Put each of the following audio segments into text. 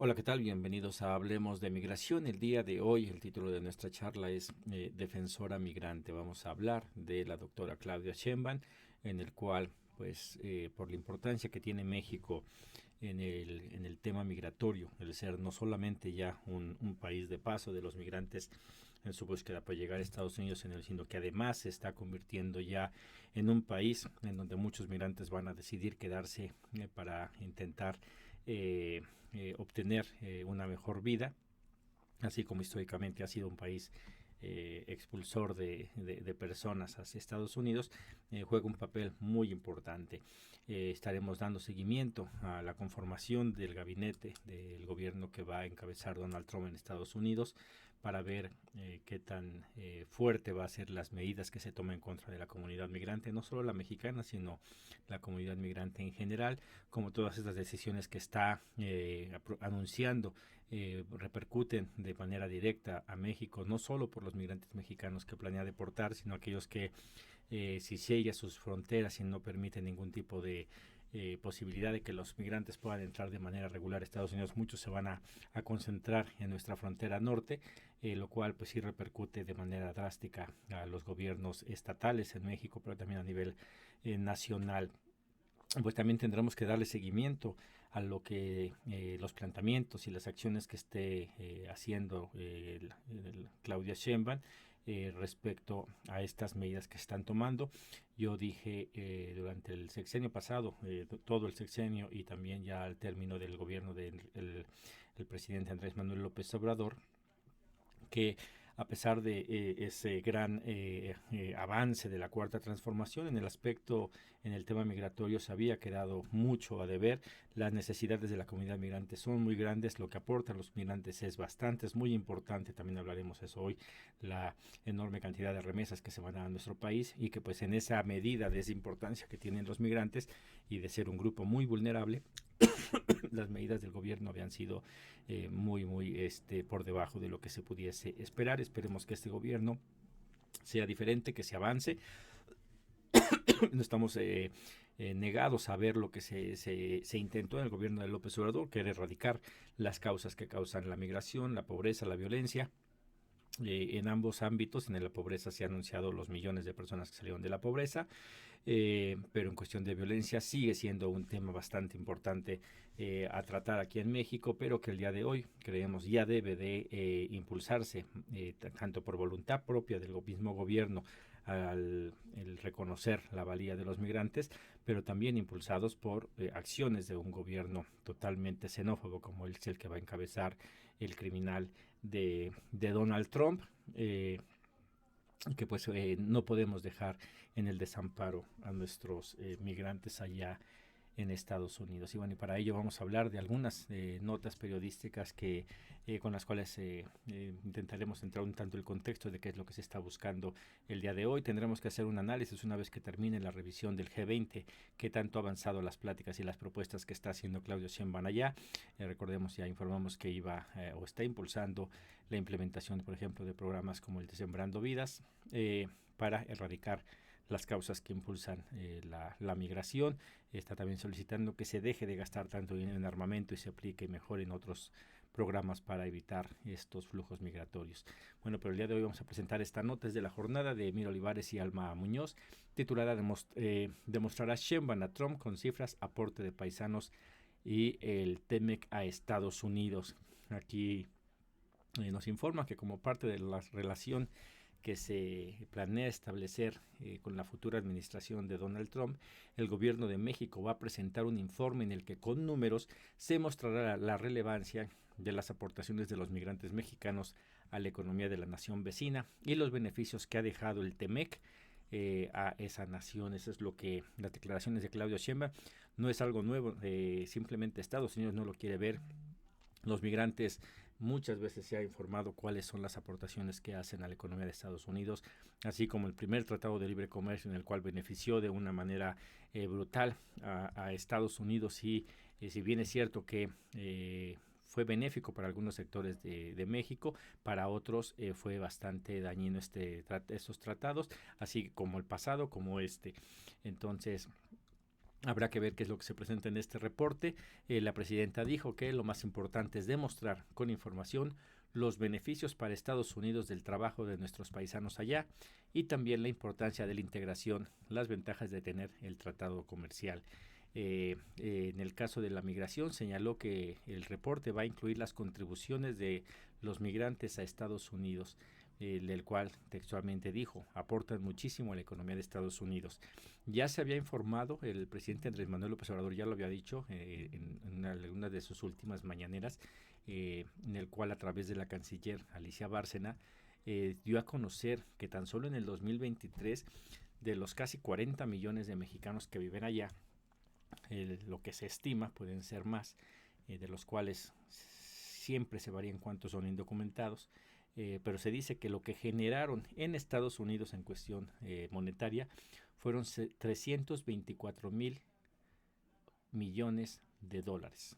Hola, ¿qué tal? Bienvenidos a Hablemos de Migración. El día de hoy, el título de nuestra charla es Defensora Migrante. Vamos a hablar de la doctora Claudia Sheinbaum, en el cual, por la importancia que tiene México en el tema migratorio, el ser no solamente ya un país de paso de los migrantes en su búsqueda para llegar a Estados Unidos, sino que además se está convirtiendo ya en un país en donde muchos migrantes van a decidir quedarse para intentar obtener una mejor vida, así como históricamente ha sido un país expulsor de personas hacia Estados Unidos, juega un papel muy importante. Estaremos dando seguimiento a la conformación del gabinete del gobierno que va a encabezar Donald Trump en Estados Unidos para ver qué tan fuerte va a ser las medidas que se tomen en contra de la comunidad migrante, no solo la mexicana, sino la comunidad migrante en general, como todas estas decisiones que está anunciando repercuten de manera directa a México, no solo por los migrantes mexicanos que planea deportar, sino aquellos que si sella sus fronteras y no permite ningún tipo de posibilidad de que los migrantes puedan entrar de manera regular a Estados Unidos, muchos se van a concentrar en nuestra frontera norte, lo cual pues sí repercute de manera drástica a los gobiernos estatales en México, pero también a nivel nacional. Pues también tendremos que darle seguimiento a lo que los planteamientos y las acciones que esté haciendo Claudia Sheinbaum respecto a estas medidas que se están tomando. Yo dije durante el sexenio pasado, todo el sexenio y también ya al término del gobierno del el presidente Andrés Manuel López Obrador, que a pesar de ese gran avance de la cuarta transformación en el aspecto, en el tema migratorio, se había quedado mucho a deber. Las necesidades de la comunidad migrante son muy grandes, lo que aportan los migrantes es bastante, es muy importante, también hablaremos eso hoy, la enorme cantidad de remesas que se van a dar a nuestro país y que pues en esa medida de esa importancia que tienen los migrantes y de ser un grupo muy vulnerable, las medidas del gobierno habían sido muy por debajo de lo que se pudiese esperar. Esperemos que este gobierno sea diferente, que se avance. No estamos negados a ver lo que se intentó en el gobierno de López Obrador, que era erradicar las causas que causan la migración, la pobreza, la violencia. En ambos ámbitos, en la pobreza se han anunciado los millones de personas que salieron de la pobreza, pero en cuestión de violencia sigue siendo un tema bastante importante a tratar aquí en México, pero que el día de hoy creemos ya debe de impulsarse tanto por voluntad propia del mismo gobierno al el reconocer la valía de los migrantes, pero también impulsados por acciones de un gobierno totalmente xenófobo como es el que va a encabezar el criminal de Donald Trump. Que pues no podemos dejar en el desamparo a nuestros migrantes allá en Estados Unidos. Y bueno, y para ello vamos a hablar de algunas notas periodísticas que con las cuales intentaremos entrar un tanto el contexto de qué es lo que se está buscando el día de hoy. Tendremos que hacer un análisis una vez que termine la revisión del G20, qué tanto ha avanzado las pláticas y las propuestas que está haciendo Claudio Sheinbaum allá. Recordemos, ya informamos que iba o está impulsando la implementación, por ejemplo, de programas como el de Sembrando Vidas para erradicar las causas que impulsan la migración. Está también solicitando que se deje de gastar tanto dinero en armamento y se aplique mejor en otros programas para evitar estos flujos migratorios. Bueno, pero el día de hoy vamos a presentar esta nota desde la jornada de Emilio Olivares y Alma Muñoz, titulada Demostrará Sheinbaum a Trump con cifras, aporte de paisanos y el TEMEC a Estados Unidos. Aquí nos informa que como parte de la relación que se planea establecer con la futura administración de Donald Trump, el gobierno de México va a presentar un informe en el que con números se mostrará la relevancia de las aportaciones de los migrantes mexicanos a la economía de la nación vecina y los beneficios que ha dejado el TEMEC a esa nación. Eso es lo que las declaraciones de Claudio Sheinbaum no es algo nuevo, simplemente Estados Unidos no lo quiere ver. Los migrantes muchas veces se ha informado cuáles son las aportaciones que hacen a la economía de Estados Unidos, así como el primer tratado de libre comercio en el cual benefició de una manera brutal a Estados Unidos y si bien es cierto que fue benéfico para algunos sectores de México, para otros fue bastante dañino estos tratados, así como el pasado como este. Entonces, Habrá que ver qué es lo que se presenta en este reporte. La presidenta dijo que lo más importante es demostrar con información los beneficios para Estados Unidos del trabajo de nuestros paisanos allá y también la importancia de la integración, las ventajas de tener el tratado comercial. En el caso de la migración, señaló que el reporte va a incluir las contribuciones de los migrantes a Estados Unidos, del cual textualmente dijo, aportan muchísimo a la economía de Estados Unidos. Ya se había informado, el presidente Andrés Manuel López Obrador ya lo había dicho en una de sus últimas mañaneras, en el cual a través de la canciller Alicia Bárcena dio a conocer que tan solo en el 2023 de los casi 40 millones de mexicanos que viven allá, lo que se estima pueden ser más, de los cuales siempre se varía en cuántos son indocumentados, pero se dice que lo que generaron en Estados Unidos en cuestión monetaria fueron 324 mil millones de dólares.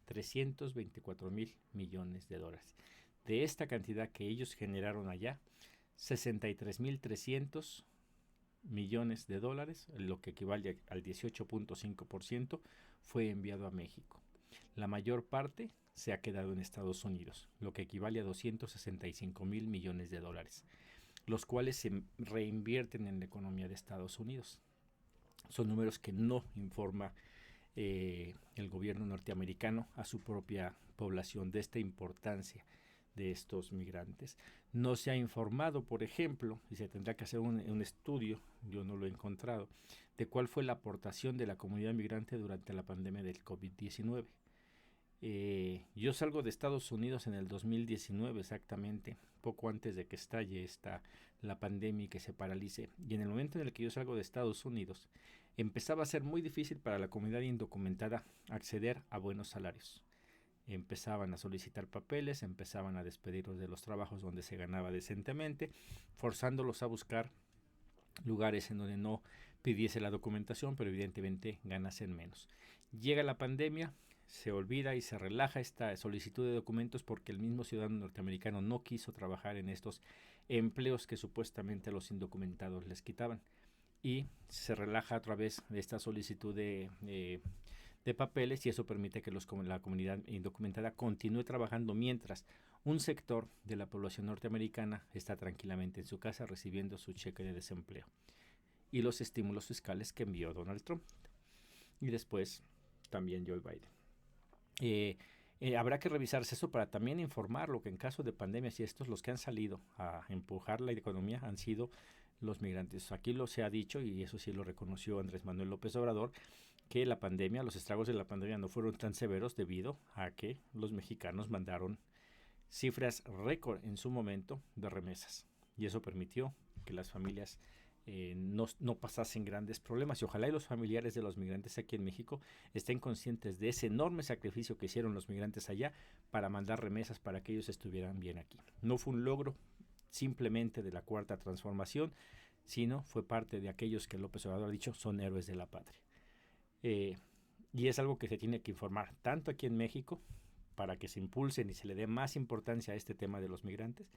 324 mil millones de dólares. De esta cantidad que ellos generaron allá, 63.300 millones de dólares, lo que equivale al 18.5%, fue enviado a México. La mayor parte se ha quedado en Estados Unidos, lo que equivale a 265 mil millones de dólares, los cuales se reinvierten en la economía de Estados Unidos. Son números que no informa el gobierno norteamericano a su propia población de esta importancia de estos migrantes. No se ha informado, por ejemplo, y se tendrá que hacer un estudio, yo no lo he encontrado, de cuál fue la aportación de la comunidad migrante durante la pandemia del COVID-19. Yo salgo de Estados Unidos en el 2019 exactamente, poco antes de que estalle la pandemia y que se paralice. Y en el momento en el que yo salgo de Estados Unidos, empezaba a ser muy difícil para la comunidad indocumentada acceder a buenos salarios. Empezaban a solicitar papeles, empezaban a despedirlos de los trabajos donde se ganaba decentemente, forzándolos a buscar lugares en donde no pidiese la documentación, pero evidentemente ganasen menos. Llega la pandemia, se olvida y se relaja esta solicitud de documentos porque el mismo ciudadano norteamericano no quiso trabajar en estos empleos que supuestamente a los indocumentados les quitaban. Y se relaja a través de esta solicitud de papeles y eso permite que la comunidad indocumentada continúe trabajando mientras un sector de la población norteamericana está tranquilamente en su casa recibiendo su cheque de desempleo y los estímulos fiscales que envió Donald Trump y después también Joe Biden. Habrá que revisarse eso para también informar lo que en caso de pandemias y estos los que han salido a empujar la economía han sido los migrantes. Aquí se ha dicho, y eso sí lo reconoció Andrés Manuel López Obrador, que la pandemia, los estragos de la pandemia no fueron tan severos debido a que los mexicanos mandaron cifras récord en su momento de remesas. Y eso permitió que las familias no pasasen grandes problemas y ojalá y los familiares de los migrantes aquí en México estén conscientes de ese enorme sacrificio que hicieron los migrantes allá para mandar remesas para que ellos estuvieran bien aquí. No fue un logro simplemente de la cuarta transformación, sino fue parte de aquellos que López Obrador ha dicho son héroes de la patria. Y es algo que se tiene que informar tanto aquí en México para que se impulsen y se le dé más importancia a este tema de los migrantes,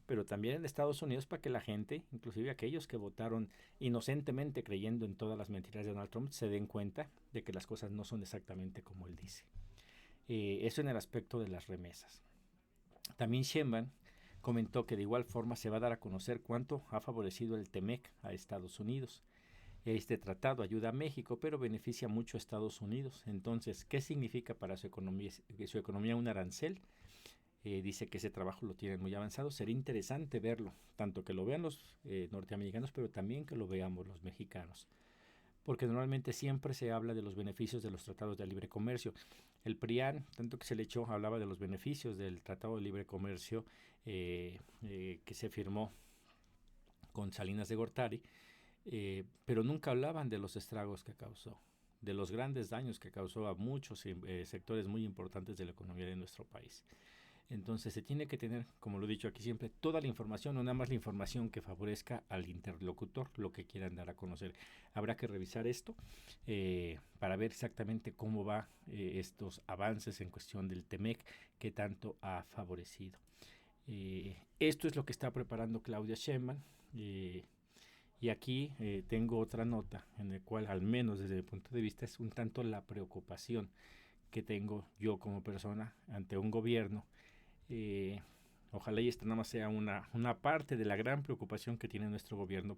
pero también en Estados Unidos para que la gente, inclusive aquellos que votaron inocentemente creyendo en todas las mentiras de Donald Trump, se den cuenta de que las cosas no son exactamente como él dice. Eso en el aspecto de las remesas. También Sheinbaum comentó que de igual forma se va a dar a conocer cuánto ha favorecido el TEMEC a Estados Unidos. Este tratado ayuda a México, pero beneficia mucho a Estados Unidos. Entonces, ¿qué significa para su economía un arancel? Dice que ese trabajo lo tienen muy avanzado. Sería interesante verlo, tanto que lo vean los norteamericanos, pero también que lo veamos los mexicanos. Porque normalmente siempre se habla de los beneficios de los tratados de libre comercio. El PRIAN, tanto que se le echó, hablaba de los beneficios del tratado de libre comercio que se firmó con Salinas de Gortari, pero nunca hablaban de los estragos que causó, de los grandes daños que causó a muchos sectores muy importantes de la economía de nuestro país. Entonces se tiene que tener, como lo he dicho aquí siempre, toda la información, no nada más la información que favorezca al interlocutor, lo que quieran dar a conocer. Habrá que revisar esto para ver exactamente cómo va estos avances en cuestión del TEMEC, que tanto ha favorecido. Esto es lo que está preparando Claudia Sheinbaum. Y aquí tengo otra nota en la cual, al menos desde mi punto de vista, es un tanto la preocupación que tengo yo como persona ante un gobierno. eh, Ojalá y esta nada más sea una parte de la gran preocupación que tiene nuestro gobierno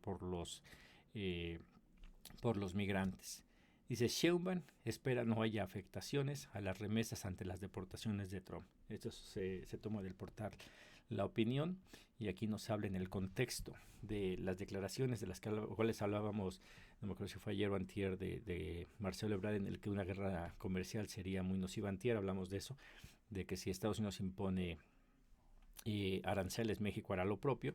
eh, por los migrantes. Dice, Sheinbaum espera no haya afectaciones a las remesas ante las deportaciones de Trump. Esto se toma del portal La Opinión, y aquí nos habla en el contexto de las declaraciones de las cuales hablábamos, no me acuerdo si fue ayer o antier, de Marcelo Ebrard, en el que una guerra comercial sería muy nociva. Antier hablamos de eso, de que si Estados Unidos impone aranceles, México hará lo propio.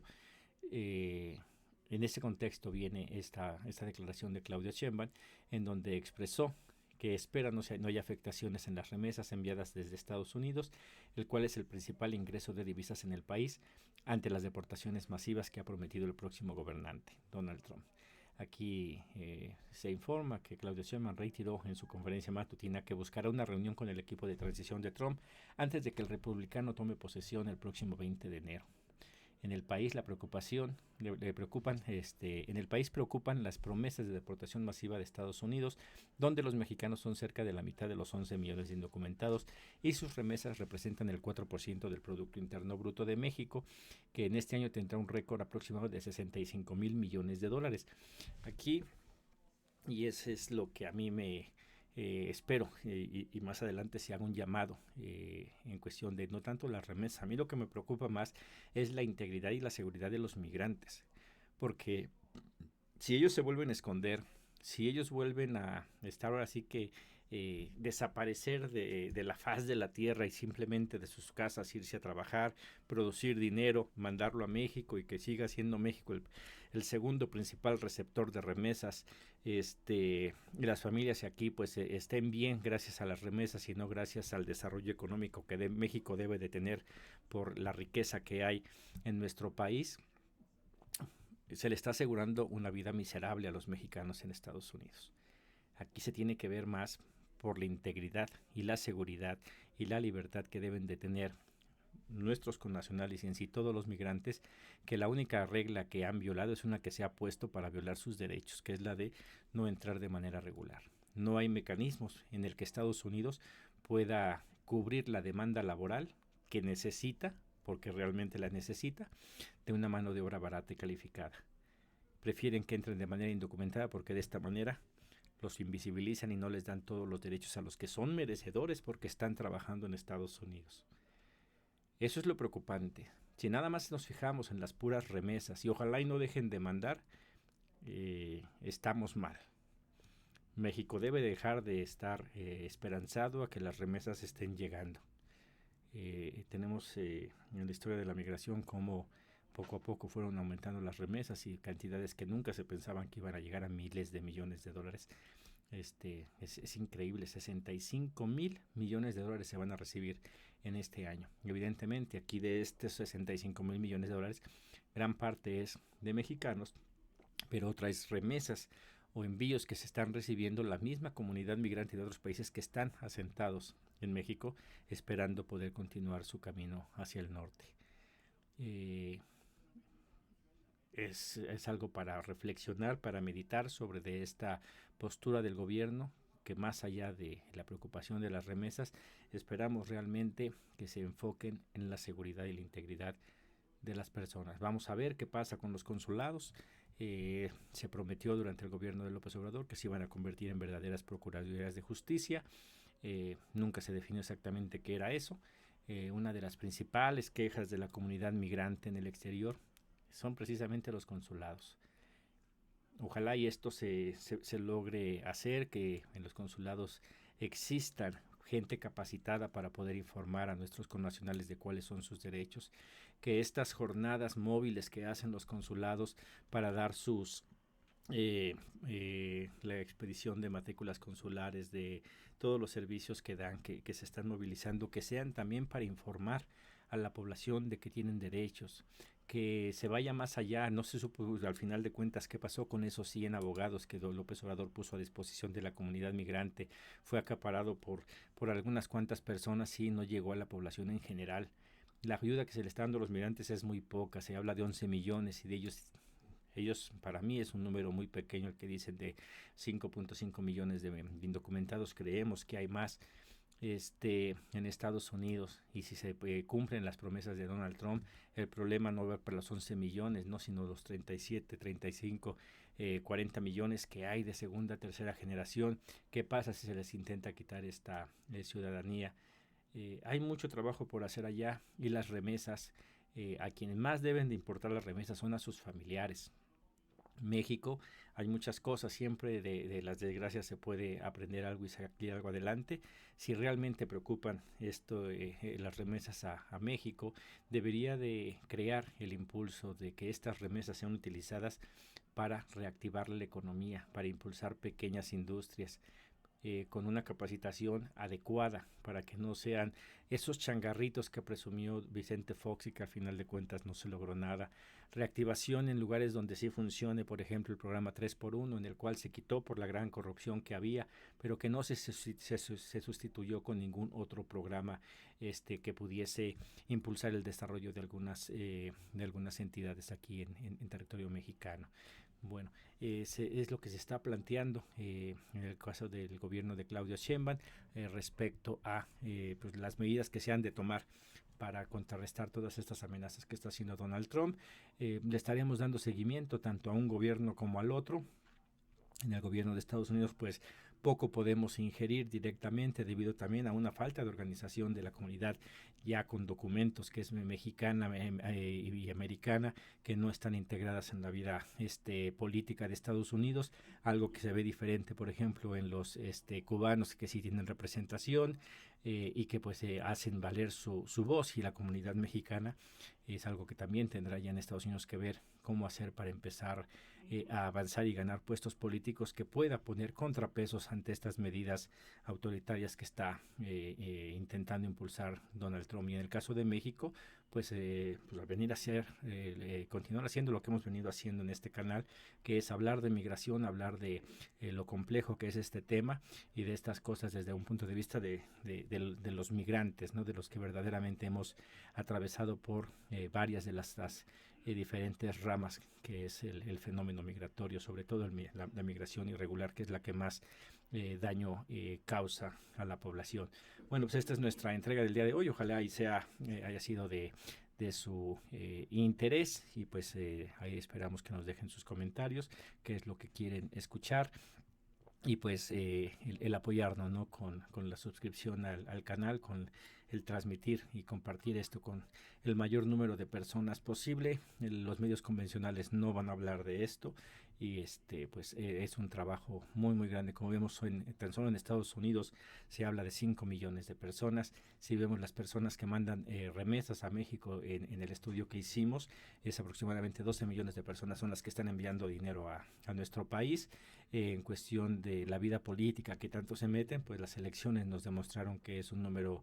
En ese contexto viene esta declaración de Claudia Sheinbaum, en donde expresó que espera no haya afectaciones en las remesas enviadas desde Estados Unidos, el cual es el principal ingreso de divisas en el país, ante las deportaciones masivas que ha prometido el próximo gobernante, Donald Trump. Aquí se informa que Claudia Sheinbaum reiteró en su conferencia matutina que buscará una reunión con el equipo de transición de Trump antes de que el republicano tome posesión el próximo 20 de enero. En el país en el país preocupan las promesas de deportación masiva de Estados Unidos, donde los mexicanos son cerca de la mitad de los 11 millones de indocumentados y sus remesas representan el 4% del Producto Interno Bruto de México, que en este año tendrá un récord aproximado de 65,000 millones de dólares. Aquí, y eso es lo que a mí me espero, y más adelante se haga un llamado en cuestión de no tanto las remesas. A mí lo que me preocupa más es la integridad y la seguridad de los migrantes, porque si ellos se vuelven a esconder, si ellos vuelven a estar ahora sí que desaparecer de la faz de la tierra y simplemente de sus casas irse a trabajar, producir dinero, mandarlo a México, y que siga siendo México el segundo principal receptor de remesas, y las familias aquí pues estén bien gracias a las remesas y no gracias al desarrollo económico que México debe de tener por la riqueza que hay en nuestro país, se le está asegurando una vida miserable a los mexicanos en Estados Unidos. Aquí se tiene que ver más por la integridad y la seguridad y la libertad que deben de tener nuestros connacionales y en sí todos los migrantes, que la única regla que han violado es una que se ha puesto para violar sus derechos, que es la de no entrar de manera regular. No hay mecanismos en el que Estados Unidos pueda cubrir la demanda laboral que necesita, porque realmente la necesita, de una mano de obra barata y calificada. Prefieren que entren de manera indocumentada porque de esta manera los invisibilizan y no les dan todos los derechos a los que son merecedores porque están trabajando en Estados Unidos. Eso es lo preocupante. Si nada más nos fijamos en las puras remesas, y ojalá y no dejen de mandar, estamos mal. México debe dejar de estar esperanzado a que las remesas estén llegando. Tenemos en la historia de la migración cómo poco a poco fueron aumentando las remesas y cantidades que nunca se pensaban que iban a llegar a miles de millones de dólares. Es increíble, 65,000 millones de dólares se van a recibir en este año. Evidentemente, aquí de estos 65,000 millones de dólares, gran parte es de mexicanos, pero otras remesas o envíos que se están recibiendo la misma comunidad migrante de otros países que están asentados en México, esperando poder continuar su camino hacia el norte. Es algo para reflexionar, para meditar sobre de esta postura del gobierno, que más allá de la preocupación de las remesas, esperamos realmente que se enfoquen en la seguridad y la integridad de las personas. Vamos a ver qué pasa con los consulados. Se prometió durante el gobierno de López Obrador que se iban a convertir en verdaderas procuradurías de justicia. Nunca se definió exactamente qué era eso. Una de las principales quejas de la comunidad migrante en el exterior son precisamente los consulados. Ojalá y esto se logre hacer, que en los consulados existan gente capacitada para poder informar a nuestros connacionales de cuáles son sus derechos, que estas jornadas móviles que hacen los consulados para dar la expedición de matrículas consulares, de todos los servicios que dan, que se están movilizando, que sean también para informar a la población de que tienen derechos, que se vaya más allá. No se supo al final de cuentas qué pasó con esos 100 abogados que López Obrador puso a disposición de la comunidad migrante. Fue acaparado por algunas cuantas personas y no llegó a la población en general. La ayuda que se le está dando a los migrantes es muy poca, se habla de 11 millones y de ellos Ellos, para mí, es un número muy pequeño el que dicen de 5.5 millones de indocumentados. Creemos que hay más en Estados Unidos, y si se cumplen las promesas de Donald Trump, el problema no va para los 11 millones, no, sino los 37, 35, 40 millones que hay de segunda, tercera generación. ¿Qué pasa si se les intenta quitar esta ciudadanía? Hay mucho trabajo por hacer allá, y las remesas, a quienes más deben de importar las remesas son a sus familiares. México, hay muchas cosas, siempre de las desgracias se puede aprender algo y salir algo adelante. Si realmente preocupan las remesas a México, debería de crear el impulso de que estas remesas sean utilizadas para reactivar la economía, para impulsar pequeñas industrias, con una capacitación adecuada, para que no sean esos changarritos que presumió Vicente Fox y que al final de cuentas no se logró nada. Reactivación en lugares donde sí funcione, por ejemplo el programa 3x1, en el cual se quitó por la gran corrupción que había, pero que no se sustituyó con ningún otro programa que pudiese impulsar el desarrollo de algunas entidades aquí en territorio mexicano. Bueno, es lo que se está planteando en el caso del gobierno de Claudia Sheinbaum, respecto a pues las medidas que se han de tomar para contrarrestar todas estas amenazas que está haciendo Donald Trump. Le estaremos dando seguimiento tanto a un gobierno como al otro. En el gobierno de Estados Unidos, pues poco podemos ingerir directamente, debido también a una falta de organización de la comunidad ya con documentos que es mexicana y americana, que no están integradas en la vida política de Estados Unidos, algo que se ve diferente, por ejemplo, en los cubanos, que sí tienen representación, y que pues hacen valer su voz, y la comunidad mexicana es algo que también tendrá ya en Estados Unidos que ver cómo hacer para empezar a avanzar y ganar puestos políticos que pueda poner contrapesos ante estas medidas autoritarias que está intentando impulsar Donald Trump. Y en el caso de México, pues venir a hacer, continuar haciendo lo que hemos venido haciendo en este canal, que es hablar de migración, hablar de lo complejo que es este tema, y de estas cosas desde un punto de vista de los migrantes, ¿no? De los que verdaderamente hemos atravesado por varias de las diferentes ramas que es el fenómeno migratorio, sobre todo la migración irregular, que es la que más daño causa a la población. Bueno, pues esta es nuestra entrega del día de hoy. Ojalá y haya sido de su interés, y pues ahí esperamos que nos dejen sus comentarios, qué es lo que quieren escuchar, y pues el apoyarnos, ¿no? con la suscripción al canal, con el transmitir y compartir esto con el mayor número de personas posible. Los medios convencionales no van a hablar de esto, y pues es un trabajo muy muy grande. Como vemos, tan solo en Estados Unidos se habla de 5 millones de personas. Si vemos las personas que mandan remesas a México, en el estudio que hicimos, es aproximadamente 12 millones de personas son las que están enviando dinero a nuestro país. En cuestión de la vida política que tanto se meten, pues las elecciones nos demostraron que es un número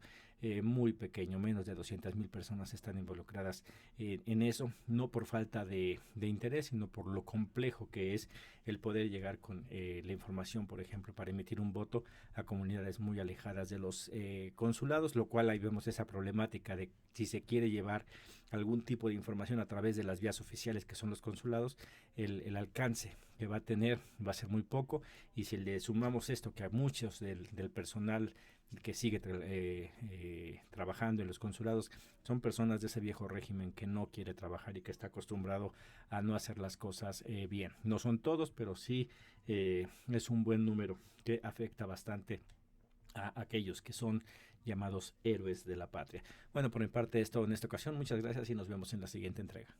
muy pequeño, menos de 200,000 personas están involucradas en eso, no por falta de interés, sino por lo complejo que es el poder llegar con la información, por ejemplo, para emitir un voto a comunidades muy alejadas de los consulados, lo cual ahí vemos esa problemática de si se quiere llevar algún tipo de información a través de las vías oficiales que son los consulados, el alcance que va a tener va a ser muy poco, y si le sumamos esto, que a muchos del personal que sigue trabajando en los consulados son personas de ese viejo régimen que no quiere trabajar y que está acostumbrado a no hacer las cosas bien. No son todos, pero sí es un buen número que afecta bastante a aquellos que son llamados héroes de la patria. Bueno, por mi parte es todo en esta ocasión. Muchas gracias y nos vemos en la siguiente entrega.